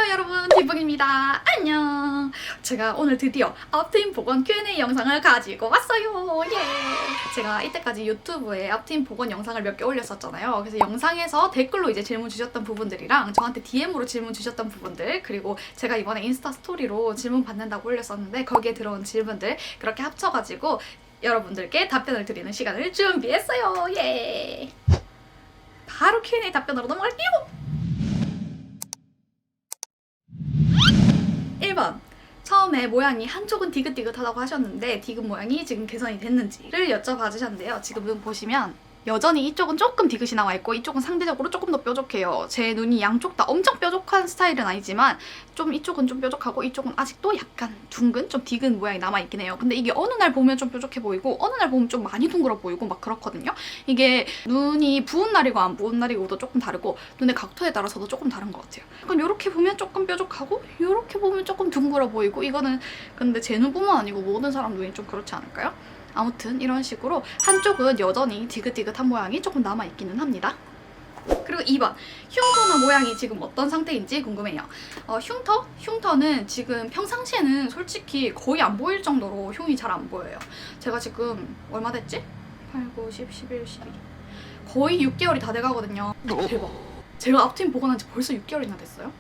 안녕하세요 여러분, 디봉입니다. 안녕. 제가 오늘 드디어 앞트임 복원 Q&A 영상을 가지고 왔어요. 예. 제가 이때까지 유튜브에 앞트임 복원 영상을 몇 개 올렸었잖아요. 그래서 영상에서 댓글로 이제 질문 주셨던 부분들이랑 저한테 DM으로 질문 주셨던 부분들, 그리고 제가 이번에 인스타 스토리로 질문 받는다고 올렸었는데 거기에 들어온 질문들 그렇게 합쳐가지고 여러분들께 답변을 드리는 시간을 준비했어요. 예. 바로 Q&A 답변으로 넘어갈게요. 1번. 처음에 모양이 한쪽은 디귿디귿하다고 하셨는데 디귿 모양이 지금 개선이 됐는지를 여쭤봐 주셨는데요. 지금 보시면 여전히 이쪽은 조금 디귿이 나와 있고 이쪽은 상대적으로 조금 더 뾰족해요. 제 눈이 양쪽 다 엄청 뾰족한 스타일은 아니지만 좀 이쪽은 좀 뾰족하고 이쪽은 아직도 약간 둥근, 좀 디귿 모양이 남아있긴 해요. 근데 이게 어느 날 보면 좀 뾰족해 보이고 어느 날 보면 좀 많이 둥글어 보이고 막 그렇거든요. 이게 눈이 부은 날이고 안 부은 날이고도 조금 다르고 눈의 각도에 따라서도 조금 다른 것 같아요. 약간 이렇게 보면 조금 뾰족하고 이렇게 보면 조금 둥글어 보이고, 이거는 근데 제 눈뿐만 아니고 모든 사람 눈이 좀 그렇지 않을까요? 아무튼 이런 식으로 한쪽은 여전히 디귿디귿한 모양이 조금 남아있기는 합니다. 그리고 2번. 흉터나 모양이 지금 어떤 상태인지 궁금해요. 흉터는 지금 평상시에는 솔직히 거의 안 보일 정도로 흉이 잘 안 보여요. 제가 지금 얼마 됐지? 8, 9, 10, 11, 12 거의 6개월이 다 돼가거든요. 대박. 제가 앞트임 복원한 지 벌써 6개월이나 됐어요?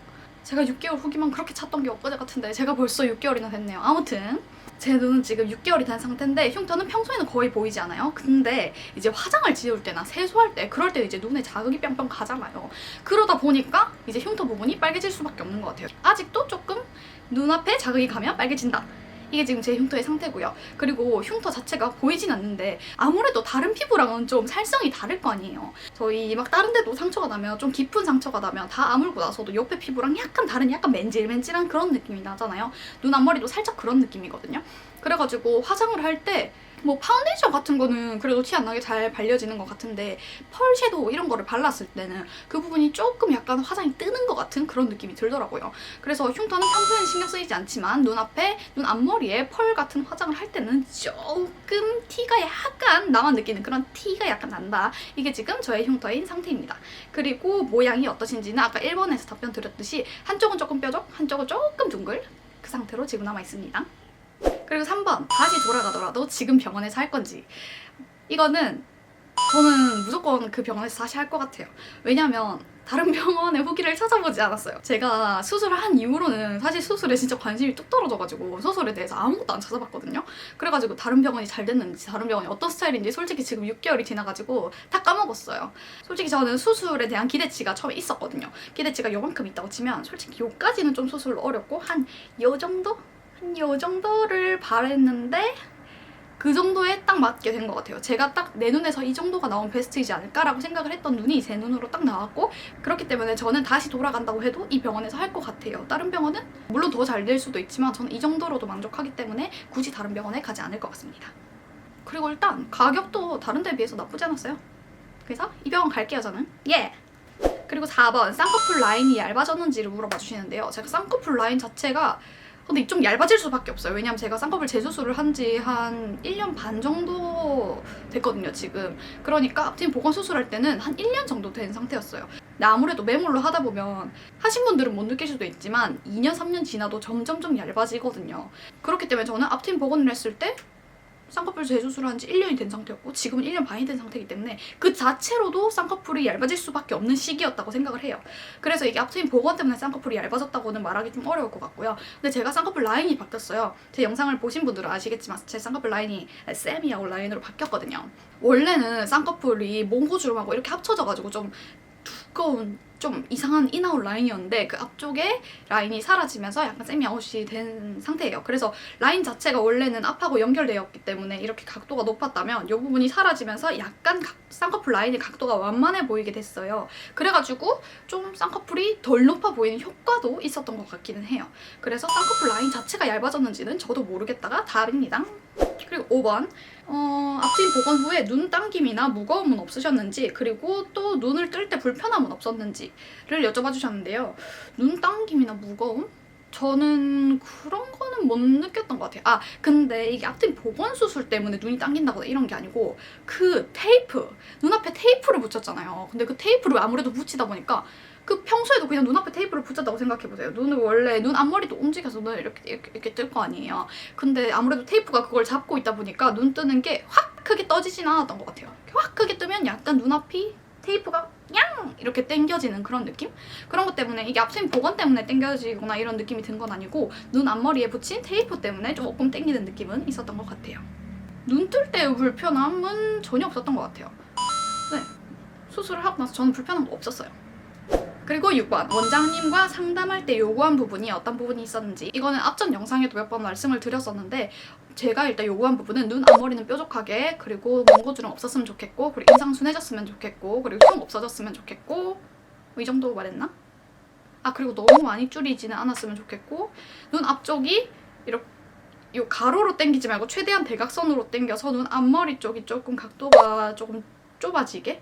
제가 6개월 후기만 그렇게 찾던 게 엊그제 같은데 제가 벌써 6개월이나 됐네요. 아무튼 제 눈은 지금 6개월이 된 상태인데 흉터는 평소에는 거의 보이지 않아요. 근데 이제 화장을 지울 때나 세수할 때 그럴 때 이제 눈에 자극이 뿅뿅 가잖아요. 그러다 보니까 이제 흉터 부분이 빨개질 수밖에 없는 것 같아요. 아직도 조금 눈앞에 자극이 가면 빨개진다. 이게 지금 제 흉터의 상태고요. 그리고 흉터 자체가 보이진 않는데 아무래도 다른 피부랑은 좀 살성이 다를 거 아니에요. 저희 막 다른 데도 상처가 나면, 좀 깊은 상처가 나면 다 아물고 나서도 옆에 피부랑 약간 다른, 약간 맨질맨질한 그런 느낌이 나잖아요. 눈 앞머리도 살짝 그런 느낌이거든요. 그래가지고 화장을 할 때 뭐 파운데이션 같은 거는 그래도 티 안 나게 잘 발려지는 것 같은데 펄 섀도우 이런 거를 발랐을 때는 그 부분이 조금 약간 화장이 뜨는 것 같은 그런 느낌이 들더라고요. 그래서 흉터는 평소에는 신경 쓰이지 않지만 눈 앞머리에 펄 같은 화장을 할 때는 조금 티가 약간 나만 느끼는 그런 티가 약간 난다. 이게 지금 저의 흉터인 상태입니다. 그리고 모양이 어떠신지는 아까 1번에서 답변 드렸듯이 한쪽은 조금 뾰족, 한쪽은 조금 둥글, 그 상태로 지금 남아 있습니다. 그리고 3번. 다시 돌아가더라도 지금 병원에서 할 건지. 이거는 저는 무조건 그 병원에서 다시 할 것 같아요. 왜냐면 다른 병원의 후기를 찾아보지 않았어요. 제가 수술을 한 이후로는 사실 수술에 진짜 관심이 뚝 떨어져가지고 수술에 대해서 아무것도 안 찾아봤거든요. 그래가지고 다른 병원이 잘 됐는지, 다른 병원이 어떤 스타일인지 솔직히 지금 6개월이 지나가지고 다 까먹었어요. 솔직히 저는 수술에 대한 기대치가 처음에 있었거든요. 기대치가 요만큼 있다고 치면 솔직히 요까지는 좀 수술로 어렵고 한 요 정도를 바랬는데 그 정도에 딱 맞게 된 것 같아요. 제가 딱 내 눈에서 이 정도가 나온 베스트이지 않을까라고 생각을 했던 눈이 제 눈으로 딱 나왔고, 그렇기 때문에 저는 다시 돌아간다고 해도 이 병원에서 할 것 같아요. 다른 병원은 물론 더 잘 될 수도 있지만 저는 이 정도로도 만족하기 때문에 굳이 다른 병원에 가지 않을 것 같습니다. 그리고 일단 가격도 다른 데에 비해서 나쁘지 않았어요. 그래서 이 병원 갈게요, 저는. 예! 그리고 4번. 쌍꺼풀 라인이 얇아졌는지를 물어봐 주시는데요. 제가 쌍꺼풀 라인 자체가 근데 좀 얇아질 수밖에 없어요. 왜냐면 제가 쌍꺼풀 재수술을 한 지 한 1년 반 정도 됐거든요, 지금. 그러니까 앞트임 복원 수술할 때는 한 1년 정도 된 상태였어요. 근데 아무래도 매몰로 하다 보면 하신 분들은 못 느낄 수도 있지만 2년, 3년 지나도 점점 얇아지거든요. 그렇기 때문에 저는 앞트임 복원을 했을 때 쌍꺼풀 재수술을 한 지 1년이 된 상태였고 지금은 1년 반이 된 상태이기 때문에 그 자체로도 쌍꺼풀이 얇아질 수밖에 없는 시기였다고 생각을 해요. 그래서 이게 앞트임 복원 때문에 쌍꺼풀이 얇아졌다고는 말하기 좀 어려울 것 같고요. 근데 제가 쌍꺼풀 라인이 바뀌었어요. 제 영상을 보신 분들은 아시겠지만 제 쌍꺼풀 라인이 세미아웃 라인으로 바뀌었거든요. 원래는 쌍꺼풀이 몽고주름하고 이렇게 합쳐져가지고 좀 두꺼운 좀 이상한 인아웃 라인이었는데 그 앞쪽에 라인이 사라지면서 약간 세미아웃이 된 상태예요. 그래서 라인 자체가 원래는 앞하고 연결되었기 때문에 이렇게 각도가 높았다면 이 부분이 사라지면서 약간 쌍꺼풀 라인의 각도가 완만해 보이게 됐어요. 그래가지고 좀 쌍꺼풀이 덜 높아 보이는 효과도 있었던 것 같기는 해요. 그래서 쌍꺼풀 라인 자체가 얇아졌는지는 저도 모르겠다가 답입니다. 그리고 5번. 앞트임 복원 후에 눈 당김이나 무거움은 없으셨는지, 그리고 또 눈을 뜰 때 불편함은 없었는지를 여쭤봐 주셨는데요. 눈 당김이나 무거움? 저는 그런 거는 못 느꼈던 것 같아요. 근데 이게 앞트임 복원 수술 때문에 눈이 당긴다거나 이런 게 아니고 그 테이프, 눈앞에 테이프를 붙였잖아요. 근데 그 테이프를 아무래도 붙이다 보니까 그 평소에도 그냥 눈앞에 테이프를 붙였다고 생각해보세요. 눈을 원래 눈 앞머리도 움직여서 눈을 이렇게 뜰 거 아니에요. 근데 아무래도 테이프가 그걸 잡고 있다 보니까 눈 뜨는 게 확 크게 떠지진 않았던 것 같아요. 확 크게 뜨면 약간 눈앞이 테이프가 냥 이렇게 당겨지는 그런 느낌? 그런 것 때문에 이게 앞트임 복원 때문에 당겨지거나 이런 느낌이 든 건 아니고 눈 앞머리에 붙인 테이프 때문에 조금 당기는 느낌은 있었던 것 같아요. 눈 뜰 때의 불편함은 전혀 없었던 것 같아요. 네, 수술을 하고 나서 저는 불편한 거 없었어요. 그리고 6번, 원장님과 상담할 때 요구한 부분이 어떤 부분이 있었는지. 이거는 앞전 영상에도 몇 번 말씀을 드렸었는데 제가 일단 요구한 부분은 눈 앞머리는 뾰족하게, 그리고 몽고주름 없었으면 좋겠고, 그리고 인상 순해졌으면 좋겠고, 그리고 흉 없어졌으면 좋겠고, 뭐 이 정도 말했나? 아, 그리고 너무 많이 줄이지는 않았으면 좋겠고, 눈 앞쪽이 이렇게 요 가로로 당기지 말고 최대한 대각선으로 당겨서 눈 앞머리 쪽이 조금 각도가 조금 좁아지게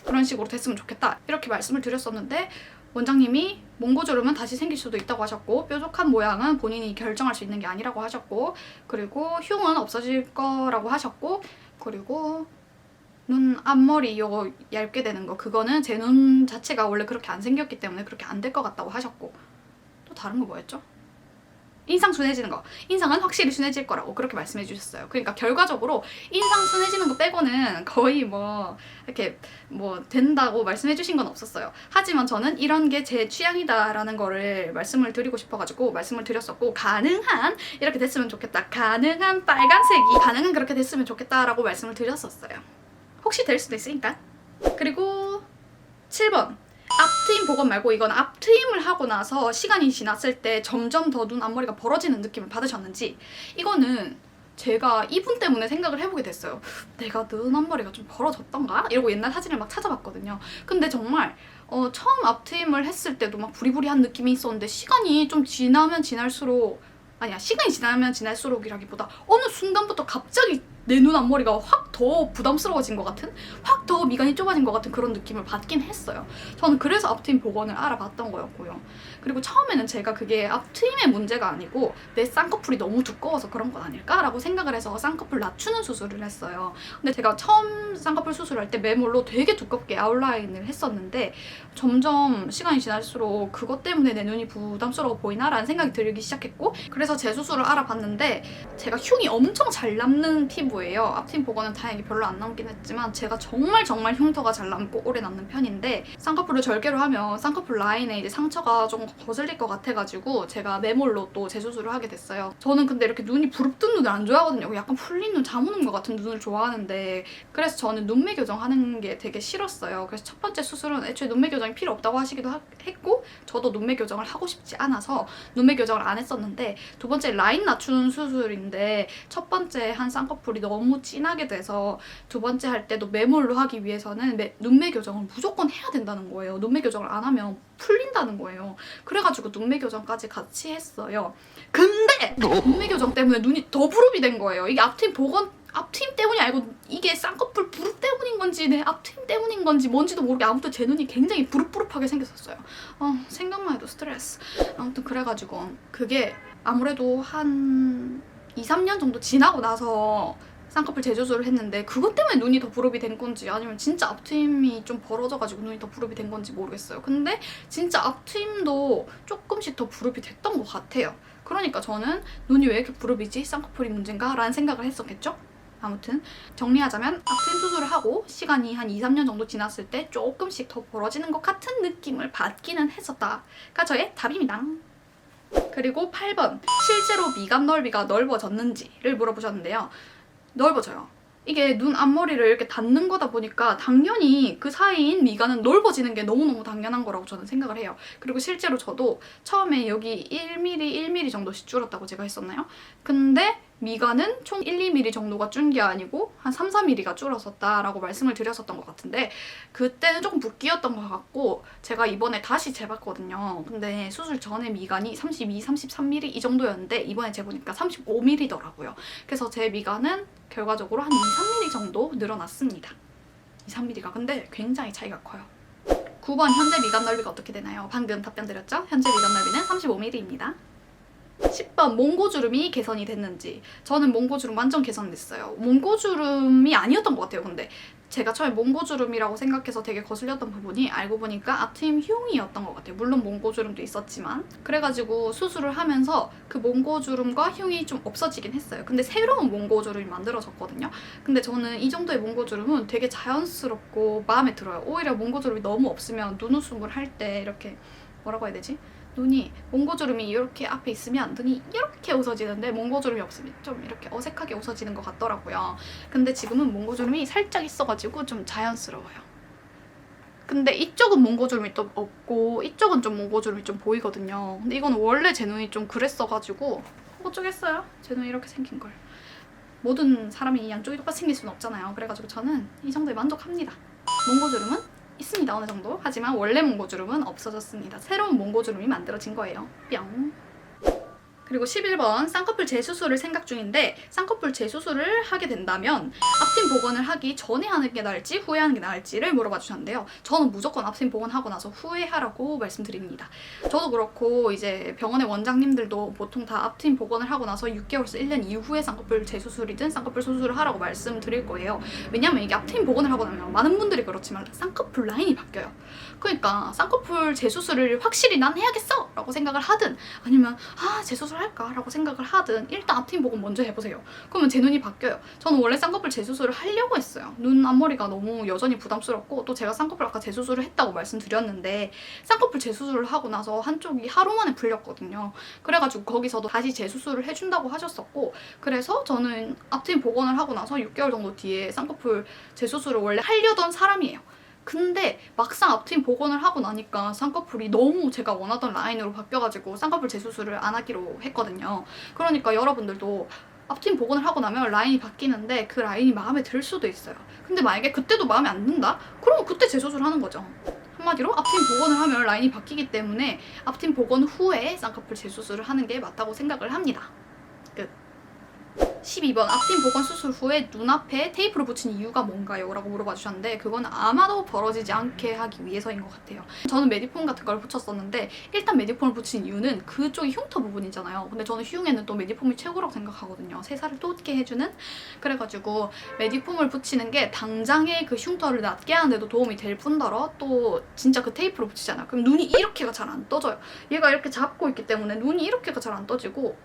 그런 식으로 됐으면 좋겠다, 이렇게 말씀을 드렸었는데 원장님이 몽고주름은 다시 생길 수도 있다고 하셨고, 뾰족한 모양은 본인이 결정할 수 있는 게 아니라고 하셨고, 그리고 흉은 없어질 거라고 하셨고, 그리고 눈 앞머리 요 얇게 되는 거, 그거는 제 눈 자체가 원래 그렇게 안 생겼기 때문에 그렇게 안 될 것 같다고 하셨고, 또 다른 거 뭐였죠? 인상 순해지는 거, 인상은 확실히 순해질 거라고 그렇게 말씀해 주셨어요. 그러니까 결과적으로 인상 순해지는 거 빼고는 거의 뭐 이렇게 뭐 된다고 말씀해 주신 건 없었어요. 하지만 저는 이런 게 제 취향이다라는 거를 말씀을 드리고 싶어가지고 말씀을 드렸었고, 가능한 이렇게 됐으면 좋겠다, 가능한 빨간색이 가능한 그렇게 됐으면 좋겠다라고 말씀을 드렸었어요. 혹시 될 수도 있으니까. 그리고 7번, 앞트임 복원 말고 이건 앞트임을 하고 나서 시간이 지났을 때 점점 더 눈 앞머리가 벌어지는 느낌을 받으셨는지. 이거는 제가 이분 때문에 생각을 해보게 됐어요. 내가 눈 앞머리가 좀 벌어졌던가? 이러고 옛날 사진을 막 찾아봤거든요. 근데 정말 처음 앞트임을 했을 때도 막 부리부리한 느낌이 있었는데 시간이 좀 지나면 지날수록, 아니야, 시간이 지나면 지날수록이라기보다 어느 순간부터 갑자기 내 눈 앞머리가 확 더 부담스러워진 것 같은, 확 더 미간이 좁아진 것 같은 그런 느낌을 받긴 했어요. 저는 그래서 앞트임 복원을 알아봤던 거였고요. 그리고 처음에는 제가 그게 앞트임의 문제가 아니고 내 쌍꺼풀이 너무 두꺼워서 그런 건 아닐까라고 생각을 해서 쌍꺼풀 낮추는 수술을 했어요. 근데 제가 처음 쌍꺼풀 수술할 때 매몰로 되게 두껍게 아웃라인을 했었는데 점점 시간이 지날수록 그것 때문에 내 눈이 부담스러워 보이나라는 생각이 들기 시작했고, 그래서 재수술을 알아봤는데 제가 흉이 엄청 잘 남는 피부예요. 앞트임 복원은 다행히 별로 안 남긴 했지만 제가 정말 흉터가 잘 남고 오래 남는 편인데, 쌍꺼풀을 절개로 하면 쌍꺼풀 라인에 이제 상처가 좀 거슬릴 것 같아가지고 제가 매몰로 또 재수술을 하게 됐어요. 저는 근데 이렇게 눈이 부릅뜬 눈을 안 좋아하거든요. 약간 풀린 눈, 잠오는 것 같은 눈을 좋아하는데, 그래서 저는 눈매 교정하는 게 되게 싫었어요. 그래서 첫 번째 수술은 애초에 눈매 교정이 필요 없다고 하시기도 했고, 저도 눈매 교정을 하고 싶지 않아서 눈매 교정을 안 했었는데, 두 번째 라인 낮추는 수술인데 첫 번째 한 쌍꺼풀이 너무 진하게 돼서 두 번째 할 때도 매몰로 하기 위해서는 눈매 교정을 무조건 해야 된다는 거예요. 눈매 교정을 안 하면 풀린다는 거예요. 그래가지고 눈매 교정까지 같이 했어요. 근데 눈매 교정 때문에 눈이 더 부릅이 된 거예요. 이게 앞트임 복원, 앞트임 때문이 아니고 이게 쌍꺼풀 부릅 때문인 건지 내 앞트임 때문인 건지 뭔지도 모르게 아무튼 제 눈이 굉장히 부릅부릅하게 생겼었어요. 생각만 해도 스트레스. 아무튼 그래가지고 그게 아무래도 한 2, 3년 정도 지나고 나서 쌍꺼풀 재조술을 했는데 그것 때문에 눈이 더 부릅이 된 건지 아니면 진짜 앞트임이 좀 벌어져가지고 눈이 더 부릅이 된 건지 모르겠어요. 근데 진짜 앞트임도 조금씩 더 부릅이 됐던 것 같아요. 그러니까 저는 눈이 왜 이렇게 부릅이지? 쌍꺼풀이 문제인가? 라는 생각을 했었겠죠? 아무튼 정리하자면 앞트임 수술을 하고 시간이 한 2, 3년 정도 지났을 때 조금씩 더 벌어지는 것 같은 느낌을 받기는 했었다가 저의 답입니다. 그리고 8번, 실제로 미간 넓이가 넓어졌는지를 물어보셨는데요. 넓어져요. 이게 눈 앞머리를 이렇게 닿는 거다 보니까 당연히 그 사이인 미간은 넓어지는 게 너무너무 당연한 거라고 저는 생각을 해요. 그리고 실제로 저도 처음에 여기 1mm, 1mm 정도씩 줄었다고 제가 했었나요? 근데 미간은 총 1, 2mm 정도가 준 게 아니고 한 3, 4mm가 줄었었다라고 말씀을 드렸었던 것 같은데, 그때는 조금 붓기였던 것 같고 제가 이번에 다시 재봤거든요. 근데 수술 전에 미간이 32, 33mm 이 정도였는데 이번에 재보니까 35mm더라고요. 그래서 제 미간은 결과적으로 한 2, 3mm 정도 늘어났습니다. 2, 3mm가 근데 굉장히 차이가 커요. 9번, 현재 미간 넓이가 어떻게 되나요? 방금 답변 드렸죠? 현재 미간 넓이는 35mm입니다. 10번 몽고주름이 개선이 됐는지. 저는 몽고주름 완전 개선됐어요. 몽고주름이 아니었던 것 같아요. 근데 제가 처음에 몽고주름이라고 생각해서 되게 거슬렸던 부분이 알고 보니까 앞트임 흉이었던 것 같아요. 물론 몽고주름도 있었지만. 그래가지고 수술을 하면서 그 몽고주름과 흉이 좀 없어지긴 했어요. 근데 새로운 몽고주름이 만들어졌거든요. 근데 저는 이 정도의 몽고주름은 되게 자연스럽고 마음에 들어요. 오히려 몽고주름이 너무 없으면 눈웃음을 할 때 이렇게 뭐라고 해야 되지? 눈이 몽고주름이 이렇게 앞에 있으면 눈이 이렇게 웃어지는데 몽고주름이 없으면 좀 이렇게 어색하게 웃어지는 것 같더라고요. 근데 지금은 몽고주름이 살짝 있어가지고 좀 자연스러워요. 근데 이쪽은 몽고주름이 또 없고 이쪽은 좀 몽고주름이 좀 보이거든요. 근데 이건 원래 제 눈이 좀 그랬어가지고 어쩌겠어요. 제 눈이 이렇게 생긴 걸. 모든 사람이 양쪽이 똑같이 생길 수는 없잖아요. 그래가지고 저는 이 정도에 만족합니다. 몽고주름은 있습니다, 어느 정도. 하지만 원래 몽고주름은 없어졌습니다. 새로운 몽고주름이 만들어진 거예요. 뿅. 그리고 11번 쌍꺼풀 재수술을 생각 중인데 쌍꺼풀 재수술을 하게 된다면 앞팀 복원을 하기 전에 하는 게 나을지 후에 하는 게 나을지를 물어봐 주셨는데요. 저는 무조건 앞팀 복원하고 나서 후에 하라고 말씀드립니다. 저도 그렇고 이제 병원의 원장님들도 보통 다 앞팀 복원을 하고 나서 6개월에서 1년 이후에 쌍꺼풀 재수술이든 쌍꺼풀 수술을 하라고 말씀드릴 거예요. 왜냐면 이게 앞팀 복원을 하고 나면 많은 분들이 그렇지만 쌍꺼풀 라인이 바뀌어요. 그러니까 쌍꺼풀 재수술을 확실히 난 해야겠어! 라고 생각을 하든 아니면 재수술 할까? 라고 생각을 하든 일단 앞팀 복원 먼저 해보세요. 그러면 제 눈이 바뀌어요. 저는 원래 쌍꺼풀 재수술을 하려고 했어요. 눈 앞머리가 너무 여전히 부담스럽고 또 제가 쌍꺼풀 아까 재수술을 했다고 말씀드렸는데 쌍꺼풀 재수술을 하고 나서 한쪽이 하루 만에 풀렸거든요. 그래가지고 거기서도 다시 재수술을 해준다고 하셨었고 그래서 저는 앞팀 복원을 하고 나서 6개월 정도 뒤에 쌍꺼풀 재수술을 원래 하려던 사람이에요. 근데 막상 앞팀 복원을 하고 나니까 쌍꺼풀이 너무 제가 원하던 라인으로 바뀌어가지고 쌍꺼풀 재수술을 안 하기로 했거든요. 그러니까 여러분들도 앞팀 복원을 하고 나면 라인이 바뀌는데 그 라인이 마음에 들 수도 있어요. 근데 만약에 그때도 마음에 안 든다? 그러면 그때 재수술 하는 거죠. 한마디로 앞팀 복원을 하면 라인이 바뀌기 때문에 앞팀 복원 후에 쌍꺼풀 재수술을 하는 게 맞다고 생각을 합니다. 끝. 12번 앞팀 복원 수술 후에 눈앞에 테이프를 붙인 이유가 뭔가요? 라고 물어봐 주셨는데 그건 아마도 벌어지지 않게 하기 위해서인 것 같아요. 저는 메디폼 같은 걸 붙였었는데 일단 메디폼을 붙인 이유는 그쪽이 흉터 부분이잖아요. 근데 저는 흉에는 또 메디폼이 최고라고 생각하거든요. 새살을 돋게 해주는. 그래가지고 메디폼을 붙이는 게 당장의 그 흉터를 낫게 하는데도 도움이 될 뿐더러 또 진짜 그 테이프를 붙이잖아요. 그럼 눈이 이렇게가 잘 안 떠져요. 얘가 이렇게 잡고 있기 때문에 눈이 이렇게가 잘 안 떠지고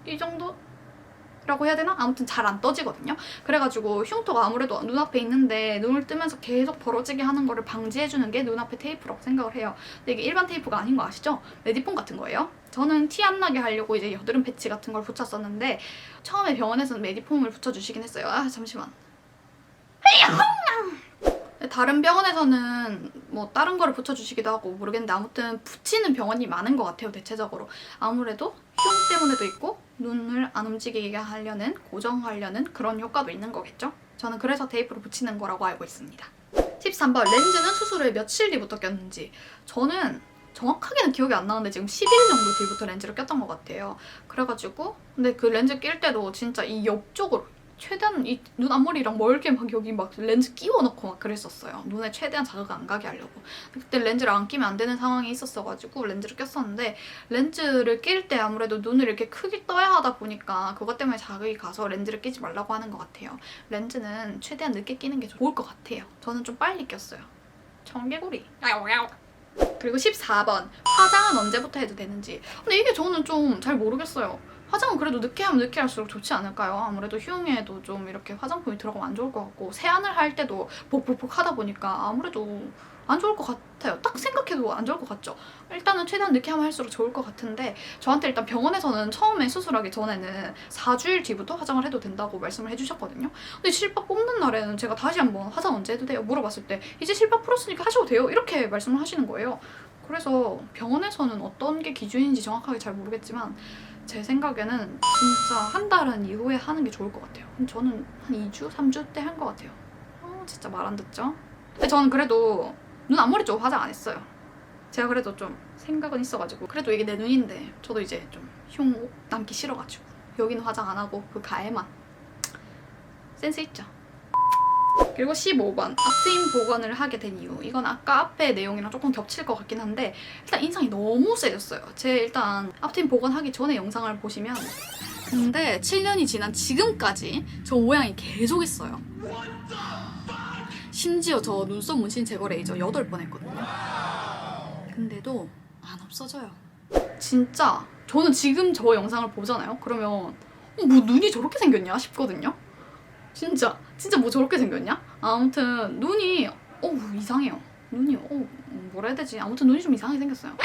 이 정도? 라고 해야 되나? 아무튼 잘 안 떠지거든요. 그래가지고 흉터가 아무래도 눈앞에 있는데 눈을 뜨면서 계속 벌어지게 하는 거를 방지해주는 게 눈앞에 테이프라고 생각을 해요. 근데 이게 일반 테이프가 아닌 거 아시죠? 메디폼 같은 거예요. 저는 티 안 나게 하려고 이제 여드름 패치 같은 걸 붙였었는데 처음에 병원에서는 메디폼을 붙여주시긴 했어요. 잠시만. 다른 병원에서는 뭐 다른 거를 붙여주시기도 하고 모르겠는데 아무튼 붙이는 병원이 많은 것 같아요. 대체적으로 아무래도 흉 때문에도 있고 눈을 안 움직이게 하려는 고정하려는 그런 효과도 있는 거겠죠. 저는 그래서 테이프를 붙이는 거라고 알고 있습니다. 13번 렌즈는 수술 후에 며칠 뒤부터 꼈는지. 저는 정확하게는 기억이 안 나는데 지금 10일 정도 뒤부터 렌즈를 꼈던 것 같아요. 그래가지고 근데 그 렌즈 낄 때도 진짜 이 옆쪽으로 최대한 이 눈 앞머리랑 멀게 막 여기 막 렌즈 끼워 넣고 막 그랬었어요. 눈에 최대한 자극 안 가게 하려고. 그때 렌즈를 안 끼면 안 되는 상황이 있었어가지고 렌즈를 꼈었는데 렌즈를 낄 때 아무래도 눈을 이렇게 크게 떠야 하다 보니까 그것 때문에 자극이 가서 렌즈를 끼지 말라고 하는 것 같아요. 렌즈는 최대한 늦게 끼는 게 좋을 것 같아요. 저는 좀 빨리 꼈어요. 청개구리. 그리고 14번 화장은 언제부터 해도 되는지. 근데 이게 저는 좀 잘 모르겠어요. 화장은 그래도 늦게 하면 늦게 할수록 좋지 않을까요? 아무래도 흉에도 좀 이렇게 화장품이 들어가면 안 좋을 것 같고 세안을 할 때도 복복복 하다 보니까 아무래도 안 좋을 것 같아요. 딱 생각해도 안 좋을 것 같죠? 일단은 최대한 늦게 하면 할수록 좋을 것 같은데 저한테 일단 병원에서는 처음에 수술하기 전에는 4주일 뒤부터 화장을 해도 된다고 말씀을 해주셨거든요. 근데 실밥 뽑는 날에는 제가 다시 한번 화장 언제 해도 돼요? 물어봤을 때 이제 실밥 풀었으니까 하셔도 돼요. 이렇게 말씀을 하시는 거예요. 그래서 병원에서는 어떤 게 기준인지 정확하게 잘 모르겠지만 제 생각에는 진짜 한 달은 이후에 하는 게 좋을 것 같아요. 저는 한 2주? 3주 때 한 것 같아요. 진짜 말 안 듣죠? 근데 저는 그래도 눈 앞머리 쪽 화장 안 했어요. 제가 그래도 좀 생각은 있어가지고 그래도 이게 내 눈인데 저도 이제 좀 흉 남기 싫어가지고 여기는 화장 안 하고 그 가에만 센스 있죠? 그리고 15번 앞트임 복원을 하게 된 이유. 이건 아까 앞에 내용이랑 조금 겹칠 것 같긴 한데 일단 인상이 너무 세졌어요. 제 일단 앞트임 복원하기 전에 영상을 보시면 근데 7년이 지난 지금까지 저 모양이 계속 있어요. 심지어 저 눈썹 문신 제거 레이저 8번 했거든요. 근데도 안 없어져요. 진짜 저는 지금 저 영상을 보잖아요. 그러면 뭐 눈이 저렇게 생겼냐 싶거든요. 진짜 뭐 저렇게 생겼냐? 아무튼 눈이 이상해요. 눈이 뭐라 해야 되지? 아무튼 눈이 좀 이상하게 생겼어요.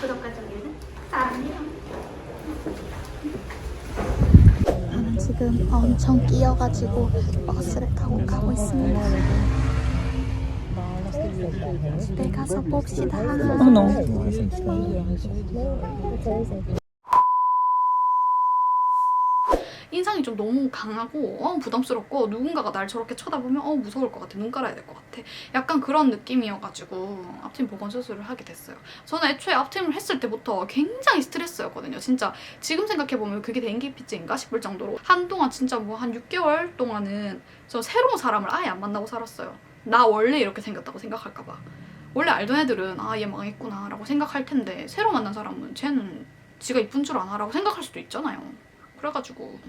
구독과 좋아요는 사랑해요. 저는 지금 엄청 끼어가지고 버스를 타고 가고 있습니다. 집에 가서 봅시다. 인상이 좀 너무 강하고 부담스럽고 누군가가 날 저렇게 쳐다보면 무서울 것 같아. 눈 깔아야 될 것 같아. 약간 그런 느낌이어가지고 앞트임 복원 수술을 하게 됐어요. 저는 애초에 앞트임을 했을 때부터 굉장히 스트레스였거든요. 진짜 지금 생각해보면 그게 dengue-PC인가 싶을 정도로 한동안 진짜 뭐 한 6개월 동안은 저 새로운 사람을 아예 안 만나고 살았어요. 나 원래 이렇게 생겼다고 생각할까봐. 원래 알던 애들은 얘 망했구나 라고 생각할 텐데 새로 만난 사람은 쟤는 지가 이쁜 줄 아나 라고 생각할 수도 있잖아요. 그래가지고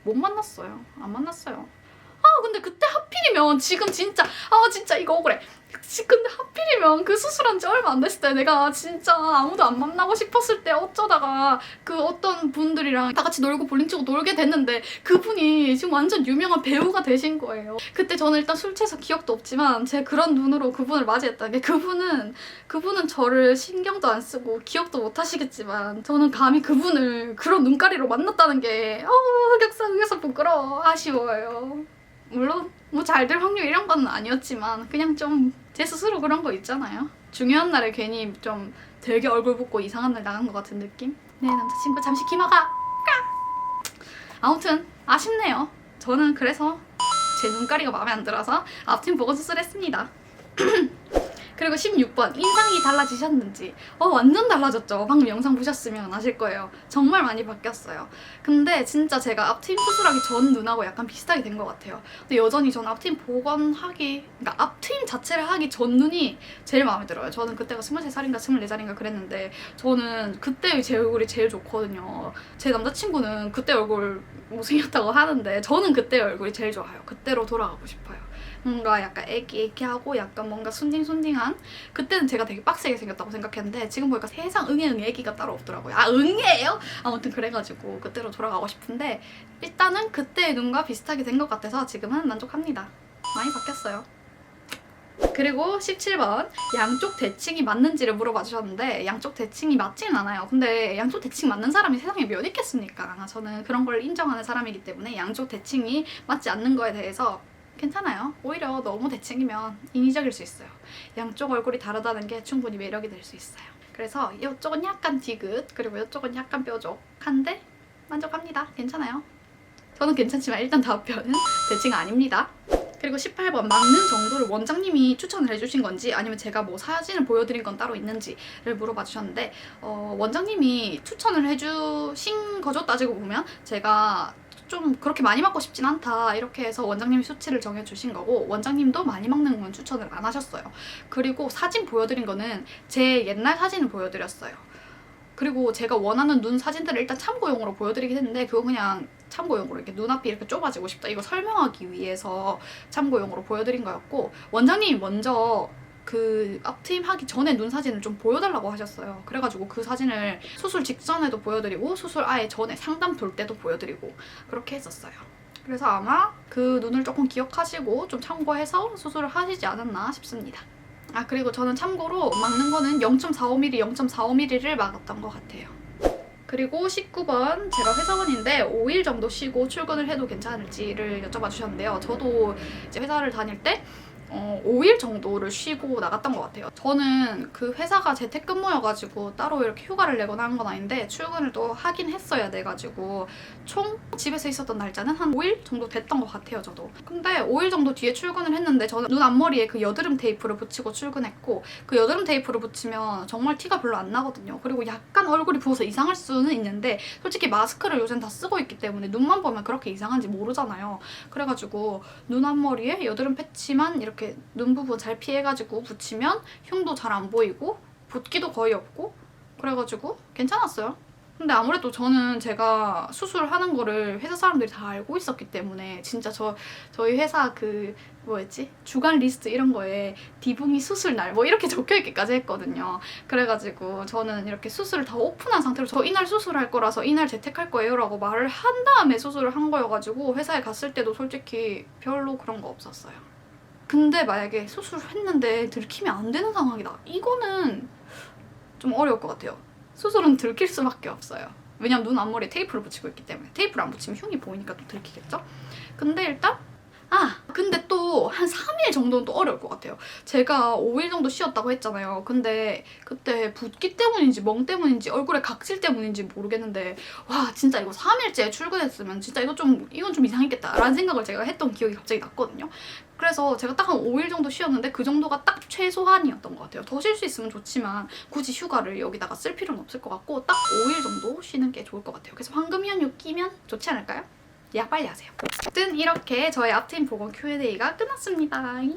못 만났어요. 안 만났어요. 근데 그때 하필이면 지금 진짜 이거 억울해. 근데 하필이면 그 수술한 지 얼마 안 됐을 때 내가 진짜 아무도 안 만나고 싶었을 때 어쩌다가 그 어떤 분들이랑 다 같이 놀고 볼링 치고 놀게 됐는데 그분이 지금 완전 유명한 배우가 되신 거예요. 그때 저는 일단 술 취해서 기억도 없지만 제 그런 눈으로 그분을 맞이했다는 게 그분은 저를 신경도 안 쓰고 기억도 못 하시겠지만 저는 감히 그분을 그런 눈가리로 만났다는 게 흑역사 부끄러워. 아쉬워요. 물론 뭐 잘 될 확률 이런 건 아니었지만 그냥 좀 제 스스로 그런 거 있잖아요. 중요한 날에 괜히 좀 되게 얼굴 붓고 이상한 날 나간 것 같은 느낌? 네, 남자친구 잠시 기마가! 아무튼 아쉽네요. 저는 그래서 제 눈가리가 마음에 안 들어서 앞트임 복원 수술했습니다. 그리고 16번 인상이 달라지셨는지 완전 달라졌죠. 방금 영상 보셨으면 아실 거예요. 정말 많이 바뀌었어요. 근데 진짜 제가 앞트임 수술하기 전 눈하고 약간 비슷하게 된 것 같아요. 근데 여전히 저는 앞트임 복원하기 그러니까 앞트임 자체를 하기 전 눈이 제일 마음에 들어요. 저는 그때가 23살인가 24살인가 그랬는데 저는 그때 제 얼굴이 제일 좋거든요. 제 남자친구는 그때 얼굴 못생겼다고 하는데 저는 그때 얼굴이 제일 좋아요. 그때로 돌아가고 싶어요. 뭔가 약간 애기애기하고 약간 뭔가 순딩순딩한 그때는 제가 되게 빡세게 생겼다고 생각했는데 지금 보니까 세상 응애 애기가 따로 없더라고요. 응애예요? 아무튼 그래가지고 그때로 돌아가고 싶은데 일단은 그때의 눈과 비슷하게 된 것 같아서 지금은 만족합니다. 많이 바뀌었어요. 그리고 17번 양쪽 대칭이 맞는지를 물어봐 주셨는데 양쪽 대칭이 맞지는 않아요. 근데 양쪽 대칭 맞는 사람이 세상에 몇 있겠습니까? 저는 그런 걸 인정하는 사람이기 때문에 양쪽 대칭이 맞지 않는 거에 대해서 괜찮아요. 오히려 너무 대칭이면 인위적일 수 있어요. 양쪽 얼굴이 다르다는 게 충분히 매력이 될 수 있어요. 그래서 이쪽은 약간 디귿 그리고 이쪽은 약간 뾰족한데 만족합니다. 괜찮아요. 저는 괜찮지만 일단 답변은 대칭 아닙니다. 그리고 18번 막는 정도를 원장님이 추천을 해주신 건지 아니면 제가 뭐 사진을 보여드린 건 따로 있는지를 물어봐 주셨는데 원장님이 추천을 해주신 거죠. 따지고 보면 제가 좀 그렇게 많이 맞고 싶진 않다 이렇게 해서 원장님이 수치를 정해주신 거고 원장님도 많이 막는 건 추천을 안 하셨어요. 그리고 사진 보여드린 거는 제 옛날 사진을 보여드렸어요. 그리고 제가 원하는 눈 사진들을 일단 참고용으로 보여드리긴 했는데 그거 그냥 참고용으로 이렇게 눈앞이 이렇게 좁아지고 싶다 이거 설명하기 위해서 참고용으로 보여드린 거였고 원장님이 먼저 그 앞트임 하기 전에 눈 사진을 좀 보여달라고 하셨어요. 그래가지고 그 사진을 수술 직전에도 보여드리고 수술 아예 전에 상담 돌 때도 보여드리고 그렇게 했었어요. 그래서 아마 그 눈을 조금 기억하시고 좀 참고해서 수술을 하시지 않았나 싶습니다. 그리고 저는 참고로 막는 거는 0.45mm, 0.45mm를 막았던 것 같아요. 그리고 19번 제가 회사원인데 5일 정도 쉬고 출근을 해도 괜찮을지를 여쭤봐 주셨는데요. 저도 이제 회사를 다닐 때 5일 정도를 쉬고 나갔던 것 같아요. 저는 그 회사가 재택근무여가지고 따로 이렇게 휴가를 내거나 한 건 아닌데 출근을 또 하긴 했어야 돼가지고 총 집에서 있었던 날짜는 한 5일 정도 됐던 것 같아요, 저도. 근데 5일 정도 뒤에 출근을 했는데 저는 눈 앞머리에 그 여드름 테이프를 붙이고 출근했고 그 여드름 테이프를 붙이면 정말 티가 별로 안 나거든요. 그리고 약간 얼굴이 부어서 이상할 수는 있는데 솔직히 마스크를 요즘 다 쓰고 있기 때문에 눈만 보면 그렇게 이상한지 모르잖아요. 그래가지고 눈 앞머리에 여드름 패치만 이렇게 눈 부분 잘 피해가지고 붙이면 흉도 잘 안 보이고 붓기도 거의 없고 그래가지고 괜찮았어요. 근데 아무래도 저는 제가 수술하는 거를 회사 사람들이 다 알고 있었기 때문에 진짜 저희 회사 그 뭐였지? 주간 리스트 이런 거에 디붕이 수술 날 뭐 이렇게 적혀있기까지 했거든요. 그래가지고 저는 이렇게 수술을 다 오픈한 상태로 저 이날 수술할 거라서 이날 재택할 거예요 라고 말을 한 다음에 수술을 한 거여가지고 회사에 갔을 때도 솔직히 별로 그런 거 없었어요. 근데 만약에 수술을 했는데 들키면 안 되는 상황이다. 이거는 좀 어려울 것 같아요. 수술은 들킬 수밖에 없어요. 왜냐면 눈 앞머리에 테이프를 붙이고 있기 때문에. 테이프를 안 붙이면 흉이 보이니까 또 들키겠죠? 근데 일단 근데 또 한 3일 정도는 또 어려울 것 같아요. 제가 5일 정도 쉬었다고 했잖아요. 근데 그때 붓기 때문인지 멍 때문인지 얼굴에 각질 때문인지 모르겠는데 와 진짜 이거 3일째 출근했으면 진짜 이건 좀 이상했겠다 라는 생각을 제가 했던 기억이 갑자기 났거든요. 그래서 제가 딱 한 5일 정도 쉬었는데 그 정도가 딱 최소한이었던 것 같아요. 더 쉴 수 있으면 좋지만 굳이 휴가를 여기다가 쓸 필요는 없을 것 같고 딱 5일 정도 쉬는 게 좋을 것 같아요. 그래서 황금 연휴 끼면 좋지 않을까요? 예약 빨리 하세요. 어쨌든 이렇게 저의 앞트임 보건 Q&A가 끝났습니다. 예.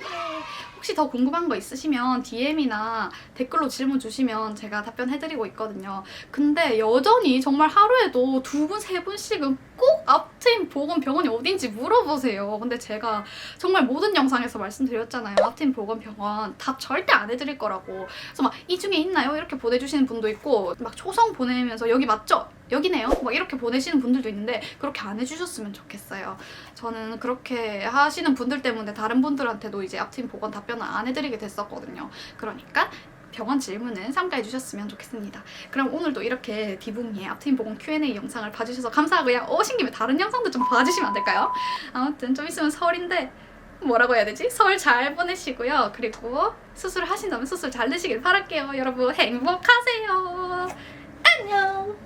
혹시 더 궁금한 거 있으시면 DM이나 댓글로 질문 주시면 제가 답변해드리고 있거든요. 근데 여전히 정말 하루에도 2분, 3분씩은 꼭 앞트임 보건 병원이 어딘지 물어보세요. 근데 제가 정말 모든 영상에서 말씀드렸잖아요. 앞트임 보건 병원 답 절대 안 해드릴 거라고. 그래서 막 이 중에 있나요? 이렇게 보내주시는 분도 있고 막 초성 보내면서 여기 맞죠? 여기네요? 막 이렇게 보내시는 분들도 있는데 그렇게 안 해주셨으면 좋겠어요. 저는 그렇게 하시는 분들 때문에 다른 분들한테도 이제 앞트임 보건 답변을 안 해드리게 됐었거든요. 그러니까 병원 질문은 삼가해주셨으면 좋겠습니다. 그럼 오늘도 이렇게 디붕이의 앞트임 보건 Q&A 영상을 봐주셔서 감사하고요. 오신 김에 다른 영상도 좀 봐주시면 안 될까요? 아무튼 좀 있으면 설인데 뭐라고 해야 되지? 설 잘 보내시고요. 그리고 수술을 하신다면 수술 잘 되시길 바랄게요. 여러분 행복하세요. 안녕.